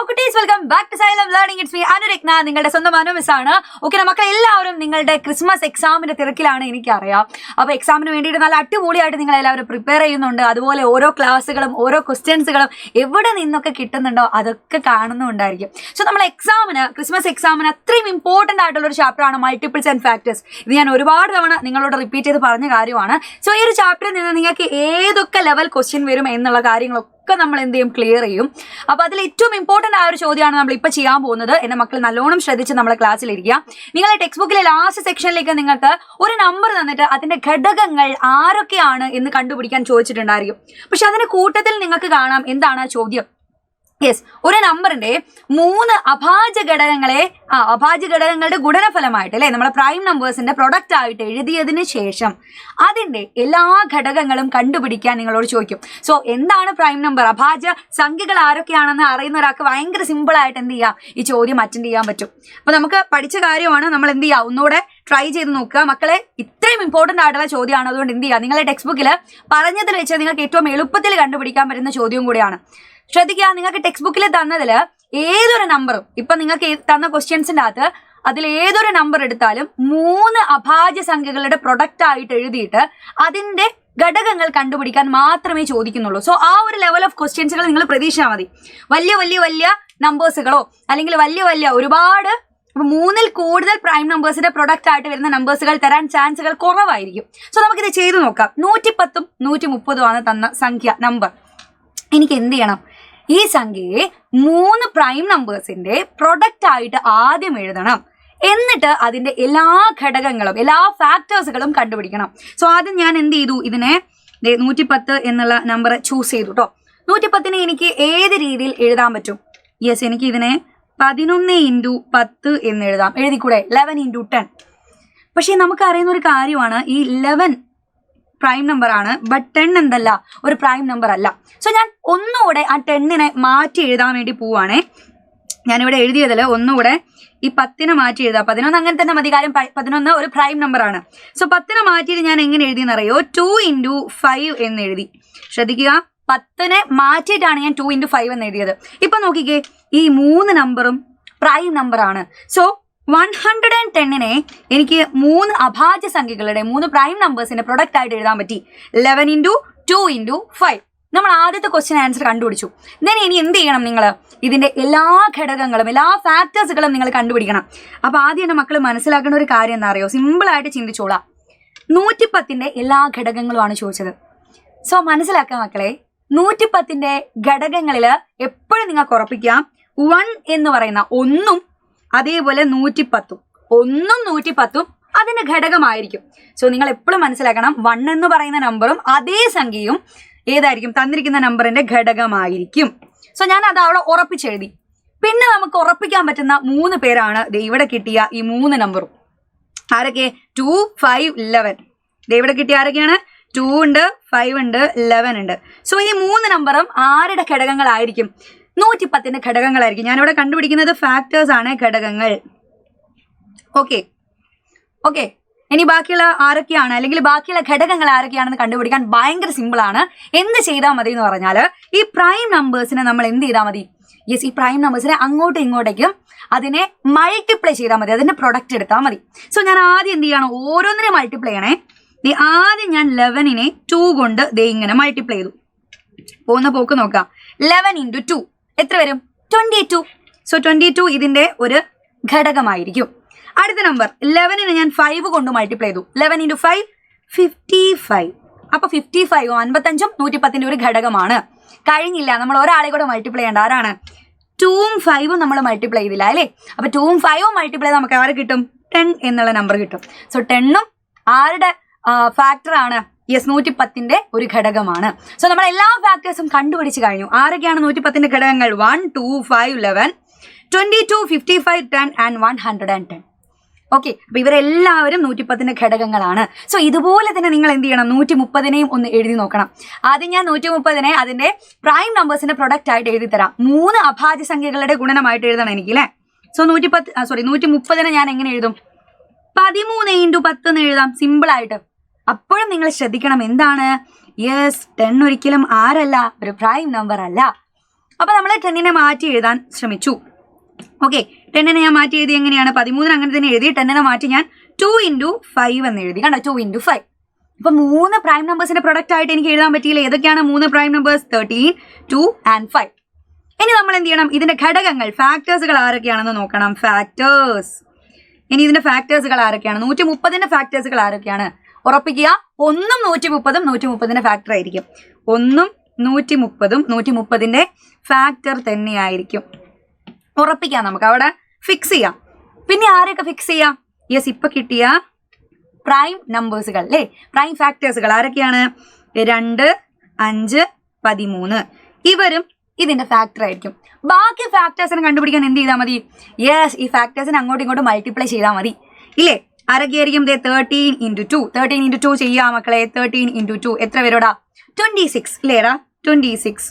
കുട്ടീസ് welcome back to Xylem learning. It's me Anuragna, നിങ്ങളുടെ സ്വന്തം അനുമിസ് ആണ്. ഓക്കെ, മക്കൾ എല്ലാവരും നിങ്ങളുടെ ക്രിസ്മസ് എക്സാമിന്റെ തിരക്കിലാണ്, എനിക്കറിയാം. അപ്പോൾ എക്സാമിന് വേണ്ടിയിട്ട് നല്ല അടിപൊളിയായിട്ട് നിങ്ങൾ എല്ലാവരും പ്രിപ്പയർ ചെയ്യുന്നുണ്ട്. അതുപോലെ ഓരോ ക്ലാസ്സുകളും ഓരോ ക്വസ്റ്റ്യൻസുകളും എവിടെ നിന്നൊക്കെ കിട്ടുന്നുണ്ടോ അതൊക്കെ കാണുന്നുണ്ടായിരിക്കും. സോ നമ്മൾ ക്രിസ്മസ് എക്സാമിന് അത്രയും ഇമ്പോർട്ടൻ്റ് ആയിട്ടുള്ള ഒരു ചാപ്റ്ററാണ് മൾട്ടിപ്പിൾസ് ആൻഡ് ഫാക്ടേഴ്സ്. ഇത് ഞാൻ ഒരുപാട് തവണ നിങ്ങളോട് റിപ്പീറ്റ് ചെയ്ത് പറഞ്ഞ കാര്യമാണ്. സോ ഈ ഒരു ചാപ്റ്ററിൽ നിന്ന് നിങ്ങൾക്ക് ഏതൊക്കെ ലെവൽ ക്വസ്റ്റ്യൻ വരും എന്നുള്ള കാര്യങ്ങളൊക്കെ നമ്മൾ എന്ത് ചെയ്യും, ക്ലിയർ ചെയ്യും. അപ്പൊ അതിൽ ഏറ്റവും ഇമ്പോർട്ടന്റ് ആയ ഒരു ചോദ്യമാണ് നമ്മൾ ഇപ്പൊ ചെയ്യാൻ പോകുന്നത്. എന്റെ മക്കൾ നല്ലോണം ശ്രദ്ധിച്ച് നമ്മളെ ക്ലാസ്സിലിരിക്കുക. നിങ്ങളെ ടെക്സ്റ്റ് ബുക്കിലെ ലാസ്റ്റ് സെക്ഷനിലേക്ക് നിങ്ങൾക്ക് ഒരു നമ്പർ തന്നിട്ട് അതിന്റെ ഘടകങ്ങൾ ആരൊക്കെയാണ് എന്ന് കണ്ടുപിടിക്കാൻ ചോദിച്ചിട്ടുണ്ടായിരിക്കും. പക്ഷെ അതിന്റെ കൂട്ടത്തിൽ നിങ്ങൾക്ക് കാണാം എന്താണ് ചോദ്യം. യെസ്, ഒരു നമ്പറിന്റെ 3 അഭാജ്യ ഘടകങ്ങളുടെ ഗുണനഫലമായിട്ട് അല്ലെ നമ്മളെ പ്രൈം നമ്പേഴ്സിന്റെ പ്രൊഡക്റ്റ് ആയിട്ട് എഴുതിയതിന് ശേഷം അതിന്റെ എല്ലാ ഘടകങ്ങളും കണ്ടുപിടിക്കാൻ നിങ്ങളോട് ചോദിക്കും. സോ എന്താണ് പ്രൈം നമ്പർ, അഭാജ്യ സംഖ്യകൾ ആരൊക്കെയാണെന്ന് അറിയുന്ന ഒരാൾക്ക് ഭയങ്കര സിമ്പിൾ ആയിട്ട് എന്ത് ചെയ്യാം, ഈ ചോദ്യം അറ്റൻഡ് ചെയ്യാൻ പറ്റും. അപ്പൊ നമുക്ക് പഠിച്ച കാര്യമാണ്, നമ്മൾ എന്ത് ചെയ്യുക, ഒന്നുകൂടെ ട്രൈ ചെയ്ത് നോക്കുക മക്കളെ. ഇത്രയും ഇമ്പോർട്ടന്റ് ആയിട്ടുള്ള ചോദ്യമാണ്. അതുകൊണ്ട് എന്ത് ചെയ്യുക, നിങ്ങളുടെ ടെക്സ്റ്റ് ബുക്കിൽ പറഞ്ഞതിൽ വെച്ച് നിങ്ങൾക്ക് ഏറ്റവും എളുപ്പത്തിൽ കണ്ടുപിടിക്കാൻ പറ്റുന്ന ചോദ്യവും കൂടിയാണ്. ശ്രദ്ധിക്കുക, നിങ്ങൾക്ക് ടെക്സ്റ്റ് ബുക്കിൽ തന്നതിൽ ഏതൊരു നമ്പറും, ഇപ്പൊ നിങ്ങൾക്ക് തന്ന ക്വസ്റ്റ്യൻസിന്റെ അകത്ത് അതിൽ ഏതൊരു നമ്പർ എടുത്താലും 3 അഭാജ്യ സംഖ്യകളുടെ പ്രൊഡക്റ്റ് ആയിട്ട് എഴുതിയിട്ട് അതിന്റെ ഘടകങ്ങൾ കണ്ടുപിടിക്കാൻ മാത്രമേ ചോദിക്കുന്നുള്ളൂ. സോ ആ ഒരു ലെവൽ ഓഫ് ക്വസ്റ്റ്യൻസുകൾ നിങ്ങൾ പ്രതീക്ഷിച്ചാൽ മതി. വലിയ നമ്പേഴ്സുകളോ അല്ലെങ്കിൽ വലിയ ഒരുപാട് 3ൽ കൂടുതൽ പ്രൈം നമ്പേഴ്സിന്റെ പ്രൊഡക്റ്റ് ആയിട്ട് വരുന്ന നമ്പേഴ്സുകൾ തരാൻ ചാൻസുകൾ കുറവായിരിക്കും. സോ നമുക്കിത് ചെയ്തു നോക്കാം. 110ഉം 130ഉം ആണ് തന്ന സംഖ്യ നമ്പർ. എനിക്ക് എന്ത് ചെയ്യണം, ഈ സംഖ്യയെ 3 പ്രൈം നമ്പേഴ്സിന്റെ പ്രൊഡക്റ്റ് ആയിട്ട് ആദ്യം എഴുതണം. എന്നിട്ട് അതിന്റെ എല്ലാ ഘടകങ്ങളും എല്ലാ ഫാക്ടേഴ്സുകളും കണ്ടുപിടിക്കണം. സോ ആദ്യം ഞാൻ എന്ത് ചെയ്തു, ഇതിനെ 110 എന്നുള്ള നമ്പർ ചൂസ് ചെയ്തു കേട്ടോ. 110നെ എനിക്ക് ഏത് രീതിയിൽ എഴുതാൻ പറ്റും? യെസ്, എനിക്ക് ഇതിനെ 11 × 10 എന്ന് എഴുതാം. എഴുതിക്കൂടെ? 11 × 10. പക്ഷെ നമുക്ക് അറിയുന്ന ഒരു കാര്യമാണ്, ഈ 11 പ്രൈം നമ്പർ ആണ്, ബട്ട് 10 എന്തല്ല, ഒരു പ്രൈം നമ്പർ അല്ല. സോ ഞാൻ ഒന്നുകൂടെ ആ 10നെ മാറ്റി എഴുതാൻ വേണ്ടി പോവാണേ. ഞാനിവിടെ എഴുതിയതിൽ ഒന്നുകൂടെ ഈ 10നെ മാറ്റി എഴുതാം. 11 അങ്ങനെ തന്നെ മതി, കാര്യം 11 ഒരു പ്രൈം നമ്പർ ആണ്. സോ 10നെ മാറ്റിയിട്ട് ഞാൻ എങ്ങനെ എഴുതിയെന്നറിയോ? 2 × 5 എന്ന് എഴുതി. ശ്രദ്ധിക്കുക, 10നെ മാറ്റിയിട്ടാണ് ഞാൻ 2 × 5 എന്ന് എഴുതിയത്. ഇപ്പൊ നോക്കിക്കേ, ഈ 3 നമ്പറും പ്രൈം നമ്പർ ആണ്. സോ 110നെ എനിക്ക് 3 അഭാജ്യ സംഖ്യകളുടെ 3 പ്രൈം നമ്പേഴ്സിന്റെ പ്രൊഡക്റ്റ് ആയിട്ട് എഴുതാൻ പറ്റി. 11 × 2 × 5. നമ്മൾ ആദ്യത്തെ ക്വസ്റ്റ്യൻ ആൻസർ കണ്ടുപിടിച്ചു. ഇനി എന്ത് ചെയ്യണം, നിങ്ങൾ ഇതിന്റെ എല്ലാ ഘടകങ്ങളും എല്ലാ ഫാക്ടേഴ്സുകളും നിങ്ങൾ കണ്ടുപിടിക്കണം. അപ്പൊ ആദ്യം എന്റെ മക്കൾ മനസ്സിലാക്കേണ്ട ഒരു കാര്യം എന്താ അറിയോ? സിമ്പിൾ ആയിട്ട് ചിന്തിച്ചോളാം. 110ന്റെ എല്ലാ ഘടകങ്ങളുമാണ് ചോദിച്ചത്. സോ മനസ്സിലാക്കുക മക്കളെ, 110ന്റെ ഘടകങ്ങളിൽ എപ്പോഴും നിങ്ങൾക്ക് ഉറപ്പിക്കാം 1 എന്ന് പറയുന്ന ഒന്നും അതേപോലെ 110ഉം 1ഉം 110ഉം അതിന്റെ ഘടകമായിരിക്കും. സോ നിങ്ങൾ എപ്പോഴും മനസ്സിലാക്കണം, 1 എന്ന് പറയുന്ന നമ്പറും അതേ സംഖ്യയും ഏതായിരിക്കും, തന്നിരിക്കുന്ന നമ്പറിന്റെ ഘടകമായിരിക്കും. സോ ഞാൻ അത് അവിടെ ഉറപ്പിച്ചെഴുതി. പിന്നെ നമുക്ക് ഉറപ്പിക്കാൻ പറ്റുന്ന 3 പേരാണ് ഇവിടെ കിട്ടിയ ഈ 3 നമ്പറും. ആരൊക്കെ? 2, 5, 11. ഇവിടെ കിട്ടിയ ആരൊക്കെയാണ്? 2 ഉണ്ട്, 5 ഉണ്ട്, 11 ഉണ്ട്. സോ ഈ 3 നമ്പറും ആരുടെ ഘടകങ്ങളായിരിക്കും? 110ന്റെ ഘടകങ്ങളായിരിക്കും. ഞാനിവിടെ കണ്ടുപിടിക്കുന്നത് ഫാക്ടേഴ്സ് ആണ്, ഘടകങ്ങൾ. ഓക്കെ. ഇനി ബാക്കിയുള്ള ആരൊക്കെയാണ്, അല്ലെങ്കിൽ ബാക്കിയുള്ള ഘടകങ്ങൾ ആരൊക്കെയാണെന്ന് കണ്ടുപിടിക്കാൻ ഭയങ്കര സിമ്പിൾ ആണ്. എന്ത് ചെയ്താൽ മതി എന്ന് പറഞ്ഞാൽ, ഈ പ്രൈം നമ്പേഴ്സിനെ നമ്മൾ എന്ത് ചെയ്താൽ മതി? യെസ്, ഈ പ്രൈം നമ്പേഴ്സിനെ അങ്ങോട്ടും ഇങ്ങോട്ടേക്കും അതിനെ മൾട്ടിപ്ലൈ ചെയ്താൽ മതി, അതിന്റെ പ്രൊഡക്റ്റ് എടുത്താൽ മതി. സോ ഞാൻ ആദ്യം എന്ത് ചെയ്യണം, ഓരോന്നിനെ മൾട്ടിപ്ലൈ ചെയ്യണേ. ആദ്യം ഞാൻ 11നെ 2 കൊണ്ട് ഇങ്ങനെ മൾട്ടിപ്ലൈ ചെയ്തു. പോകുന്ന പോക്ക് നോക്കാം. 11 × 2 എത്ര വരും? 22. സോ 22 ഇതിന്റെ ഒരു ഘടകമായിരിക്കും. അടുത്ത നമ്പർ 11നെ ഞാൻ 5 കൊണ്ട് മൾട്ടിപ്ലൈ ചെയ്തു. 11 × 5 55. അപ്പൊ 55ഉം 55ഉം 110ന്റെ ഒരു ഘടകമാണ്. കഴിഞ്ഞില്ല, നമ്മൾ ഒരാളെ കൂടെ മൾട്ടിപ്ലൈ ചെയ്യേണ്ട. ആരാണ്? 2ഉം 5ഉം നമ്മൾ മൾട്ടിപ്ലൈ ചെയ്തില്ല അല്ലേ? അപ്പൊ 2ഉം 5ഉം മൾട്ടിപ്ലൈ ചെയ്ത് നമുക്ക് ആരെ കിട്ടും? 10 എന്നുള്ള നമ്പർ കിട്ടും. സോ 10ഉം ആരുടെ ഫാക്ടർ ആണ്? യെസ്, 110ന്റെ ഒരു ഘടകമാണ്. സോ നമ്മൾ എല്ലാ ഫാക്ടേഴ്സും കണ്ടുപിടിച്ച് കഴിഞ്ഞു. ആരൊക്കെയാണ് 110ന്റെ ഘടകങ്ങൾ? 1, 2, 5, 11, 22, 55, 10 ആൻഡ് 110. ഓക്കെ, അപ്പൊ ഇവരെല്ലാവരും 110ന്റെ ഘടകങ്ങളാണ്. സോ ഇതുപോലെ തന്നെ നിങ്ങൾ എന്ത് ചെയ്യണം, 130നെയും ഒന്ന് എഴുതി നോക്കണം. ആദ്യം ഞാൻ 130നെ അതിന്റെ പ്രൈം നമ്പേഴ്സിന്റെ പ്രൊഡക്റ്റ് ആയിട്ട് എഴുതി തരാം. 3 അഭാജ്യ സംഖ്യകളുടെ ഗുണനമായിട്ട് എഴുതണം എനിക്ക് അല്ലേ? സോ 130നെ ഞാൻ എങ്ങനെ എഴുതും? 13 × 10 എന്ന് എഴുതാം, സിമ്പിൾ ആയിട്ട്. അപ്പോഴും നിങ്ങൾ ശ്രദ്ധിക്കണം, എന്താണ്? യെസ്, 10 ഒരിക്കലും ആരല്ല, ഒരു പ്രൈം നമ്പർ അല്ല. അപ്പൊ നമ്മൾ 10നെ മാറ്റി എഴുതാൻ ശ്രമിച്ചു. ഓക്കെ, 10നെ ഞാൻ മാറ്റി എഴുതി എങ്ങനെയാണ്? 13 അങ്ങനെ തന്നെ എഴുതി. 10നെ മാറ്റി ഞാൻ 2 × 5 എന്ന് എഴുതി. കണ്ടോ, 2 × 5. അപ്പൊ 3 പ്രൈം നമ്പേഴ്സിന്റെ പ്രൊഡക്റ്റ് ആയിട്ട് എനിക്ക് എഴുതാൻ പറ്റിയില്ല. ഏതൊക്കെയാണ് 3 പ്രൈം നമ്പേഴ്സ്? 13, 2 and 5. ഇനി നമ്മൾ എന്ത് ചെയ്യണം? ഇതിന്റെ ഘടകങ്ങൾ, ഫാക്ടേഴ്സുകൾ ആരൊക്കെയാണെന്ന് നോക്കണം. ഫാക്ടേഴ്സ്. ഇനി ഇതിന്റെ ഫാക്ടേഴ്സുകൾ ആരൊക്കെയാണ്? 130ന്റെ ഫാക്ടേഴ്സുകൾ ആരൊക്കെയാണ്? ഉറപ്പിക്കുക, 1ഉം 130ഉം 130ന്റെ ഫാക്ടർ ആയിരിക്കും. 1ഉം 130ഉം 130ന്റെ ഫാക്ടർ തന്നെയായിരിക്കും. ഉറപ്പിക്കാം, നമുക്ക് അവിടെ ഫിക്സ് ചെയ്യാം. പിന്നെ ആരെയൊക്കെ ഫിക്സ് ചെയ്യാം? യെസ്, ഇപ്പൊ കിട്ടിയ പ്രൈം നമ്പേഴ്സുകൾ അല്ലേ, പ്രൈം ഫാക്ടേഴ്സുകൾ ആരൊക്കെയാണ്? 2, 5, 13. ഇവരും ഇതിന്റെ ഫാക്ടർ ആയിരിക്കും. ബാക്കി ഫാക്ടേഴ്സിനെ കണ്ടുപിടിക്കാൻ എന്ത് ചെയ്താൽ മതി? യെസ്, ഈ ഫാക്ടേഴ്സിനെ അങ്ങോട്ടും ഇങ്ങോട്ടും മൾട്ടിപ്ലൈ ചെയ്താൽ മതി ഇല്ലേ? ആരൊക്കെയായിരിക്കും? 13 × 2. 13 × 2 ചെയ്യാം മക്കളെ. 13 × 2 എത്ര പേരോടാ? 26 ഇല്ലേടാ? 26.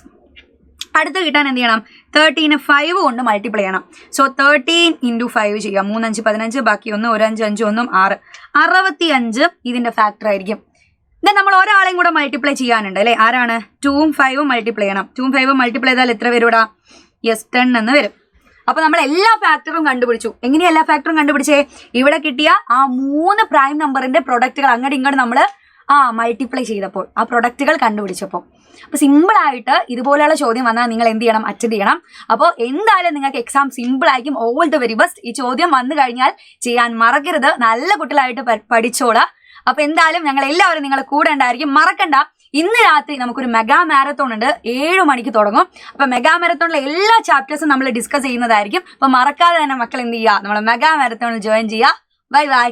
അടുത്ത് കിട്ടാൻ എന്ത് ചെയ്യണം? 13നെ 5 കൊണ്ട് മൾട്ടിപ്ലൈ ചെയ്യണം. സോ 13 × 5 ചെയ്യാം. 3 5 15, ബാക്കി 1 1 5 5 1 6, 65 ഇതിന്റെ ഫാക്ടർ ആയിരിക്കും. ദെൻ നമ്മൾ ഒരാളെയും കൂടെ മൾട്ടിപ്ലൈ ചെയ്യാനുണ്ട് അല്ലെ. ആരാണ്? 2ഉം 5ഉം മൾട്ടിപ്ലൈ ചെയ്യണം. 2ഉം 5ഉം മൾട്ടിപ്ലൈ ചെയ്താൽ എത്ര പേരോടാ? യെസ്, 10 എന്ന് വരും. അപ്പൊ നമ്മൾ എല്ലാ ഫാക്ടറും കണ്ടുപിടിച്ചു. എങ്ങനെയാ എല്ലാ ഫാക്ടറും കണ്ടുപിടിച്ചേ? ഇവിടെ കിട്ടിയ ആ 3 പ്രൈം നമ്പറിന്റെ പ്രൊഡക്റ്റുകൾ അങ്ങോട്ട് ഇങ്ങോട്ട് നമ്മൾ മൾട്ടിപ്ലൈ ചെയ്തപ്പോൾ ആ പ്രൊഡക്റ്റുകൾ കണ്ടുപിടിച്ചപ്പോൾ. അപ്പൊ സിമ്പിൾ ആയിട്ട് ഇതുപോലെയുള്ള ചോദ്യം വന്നാൽ നിങ്ങൾ എന്ത് ചെയ്യണം? അറ്റൻഡ് ചെയ്യണം. അപ്പോൾ എന്തായാലും നിങ്ങൾക്ക് എക്സാം സിമ്പിൾ ആയിരിക്കും. All the very best. ഈ ചോദ്യം വന്നു കഴിഞ്ഞാൽ ചെയ്യാൻ മറക്കരുത്. നല്ല കുട്ടികളായിട്ട് പഠിച്ചോളാം. അപ്പൊ എന്തായാലും ഞങ്ങൾ എല്ലാവരും നിങ്ങളെ കൂടെ ഉണ്ടായിരിക്കും. മറക്കണ്ട, ഇന്ന് രാത്രി നമുക്കൊരു മെഗാ മാരത്തോൺ ഉണ്ട്. 7 മണിക്ക് തുടങ്ങും. അപ്പൊ മെഗാ മാരത്തോണിലെ എല്ലാ ചാപ്റ്റേഴ്സും നമ്മൾ ഡിസ്കസ് ചെയ്യുന്നതായിരിക്കും. അപ്പൊ മറക്കാതെ തന്നെ മക്കൾ എന്ത് ചെയ്യുക? നമ്മളെ മെഗാ മാരത്തോണിൽ ജോയിൻ ചെയ്യുക. Bye bye.